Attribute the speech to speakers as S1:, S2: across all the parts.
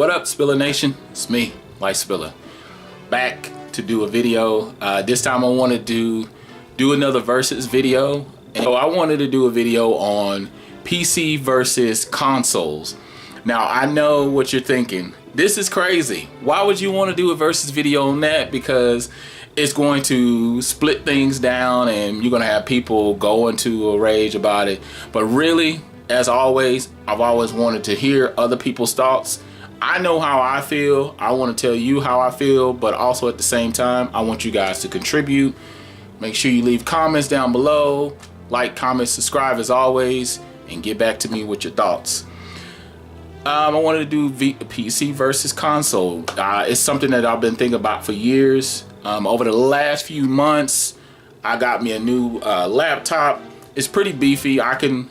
S1: What up, Spiller Nation? It's me, Light Spiller, back to do a video. This time I want to do another versus video. And so I wanted to do a video on PC versus consoles. Now I know what you're thinking. This is crazy. Why would you want to do a versus video on that? Because it's going to split things down and you're going to have people go into a rage about it. But really, as always, I've always wanted to hear other people's thoughts. I know how I feel. I want to tell you how I feel, but also at the same time, I want you guys to contribute. Make sure you leave comments down below, like, comment, subscribe as always, and get back to me with your thoughts. I wanted to do PC versus console. It's something that I've been thinking about for years. Over the last few months, I got me a new laptop. It's pretty beefy. I can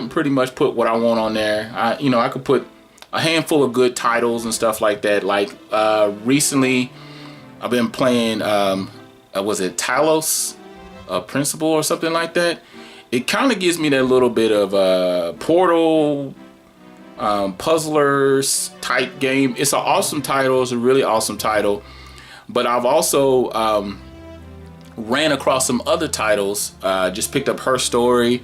S1: pretty much put what I want on there. I could put a handful of good titles and stuff like that. Like recently, I've been playing. Was it Talos Principle or something like that? It kind of gives me that little bit of Portal. Puzzlers type game. It's an awesome title. It's a really awesome title. But I've also ran across some other titles. Just picked up Her Story.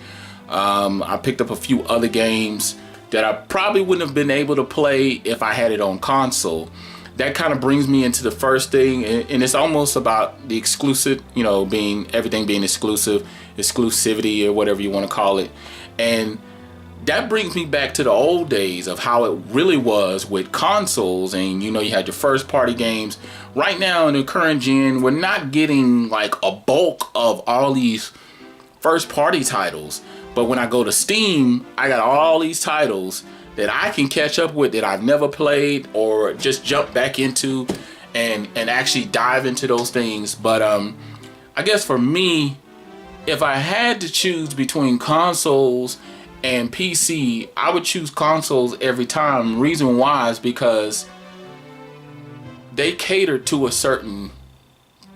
S1: I picked up a few other games that I probably wouldn't have been able to play if I had it on console. That kind of brings me into the first thing, and it's almost about the exclusive, everything being exclusive, exclusivity or whatever you want to call it. And that brings me back to the old days of how it really was with consoles. And you had your first party games. Right now in the current gen, we're not getting like a bulk of all these first party titles. But when I go to Steam, I got all these titles that I can catch up with that I've never played or just jump back into and actually dive into those things. But I guess for me, if I had to choose between consoles and PC, I would choose consoles every time. Reason why is because they cater to a certain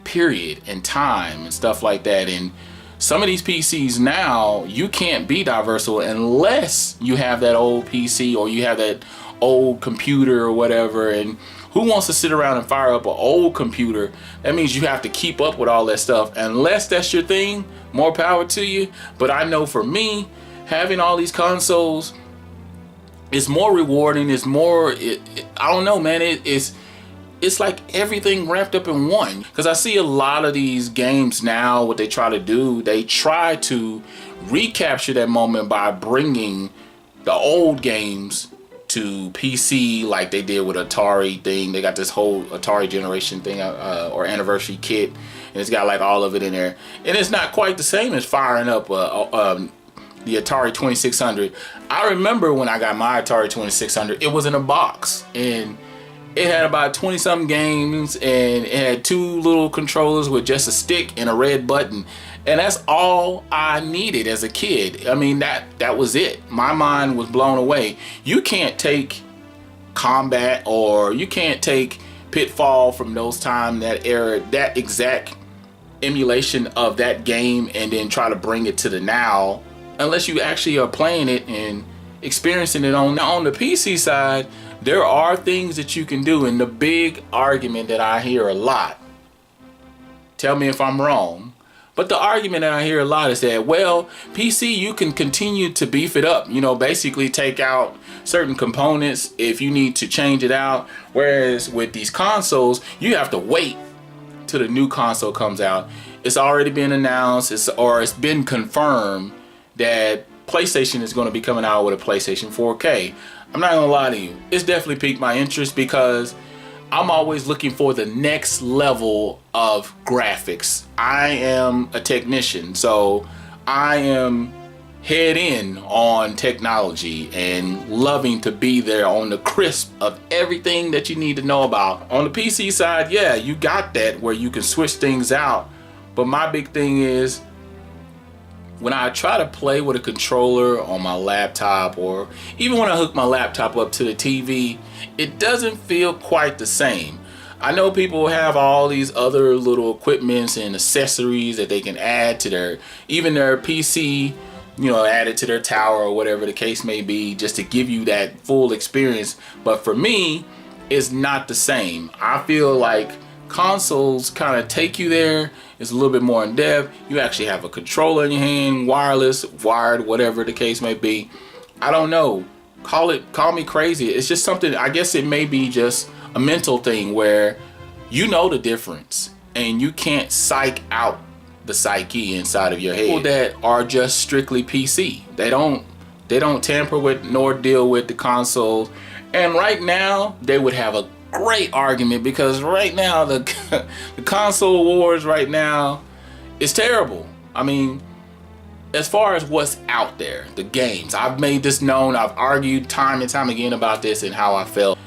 S1: period and time and stuff like that. And some of these PCs now, you can't be diversal unless you have that old PC or you have that old computer or whatever. And who wants to sit around and fire up an old computer? That means you have to keep up with all that stuff. Unless that's your thing, more power to you. But I know for me, having all these consoles is more rewarding. It's more, I don't know, man. It's like everything wrapped up in one. Because I see a lot of these games now, what they try to do, they try to recapture that moment by bringing the old games to PC, like they did with Atari thing. They got this whole Atari generation thing or anniversary kit, and it's got like all of it in there. And it's not quite the same as firing up the Atari 2600. I remember when I got my Atari 2600, it was in a box and it had about 20 something games and it had two little controllers with just a stick and a red button. And that's all I needed as a kid. I mean, that was it. My mind was blown away. You can't take Combat or you can't take Pitfall from those time, that era, that exact emulation of that game and then try to bring it to the now, unless you actually are playing it and experiencing it on the PC side. There are things that you can do, and the big argument that I hear a lot, tell me if I'm wrong, but the argument that I hear a lot is that, well, PC, you can continue to beef it up, basically take out certain components if you need to change it out, whereas with these consoles, you have to wait till the new console comes out. It's already been announced, it's been confirmed that PlayStation is going to be coming out with a PlayStation 4K. I'm not gonna lie to you, it's definitely piqued my interest because I'm always looking for the next level of graphics. I am a technician, so I am head in on technology and loving to be there on the crisp of everything that you need to know about. On the PC side, yeah, you got that where you can switch things out, but my big thing is, when I try to play with a controller on my laptop, or even when I hook my laptop up to the TV, it doesn't feel quite the same. I know people have all these other little equipments and accessories that they can add to their PC you know, added to their tower or whatever the case may be, just to give you that full experience. But for me, it's not the same. I feel like consoles kind of take you there. It's a little bit more in depth. You actually have a controller in your hand, wireless, wired, whatever the case may be. I don't know. Call me crazy. It's just something, I guess it may be just a mental thing where you know the difference and you can't psych out the psyche inside of your head. People that are just strictly PC. They don't tamper with nor deal with the consoles. And right now they would have a great argument, because right now the console wars right now is terrible. I mean, as far as what's out there, the games, I've made this known. I've argued time and time again about this and how I felt.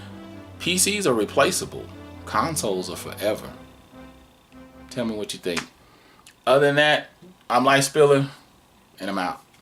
S1: PCs are replaceable. Consoles are forever. Tell me what you think. Other than that, I'm Light Spiller, and I'm out.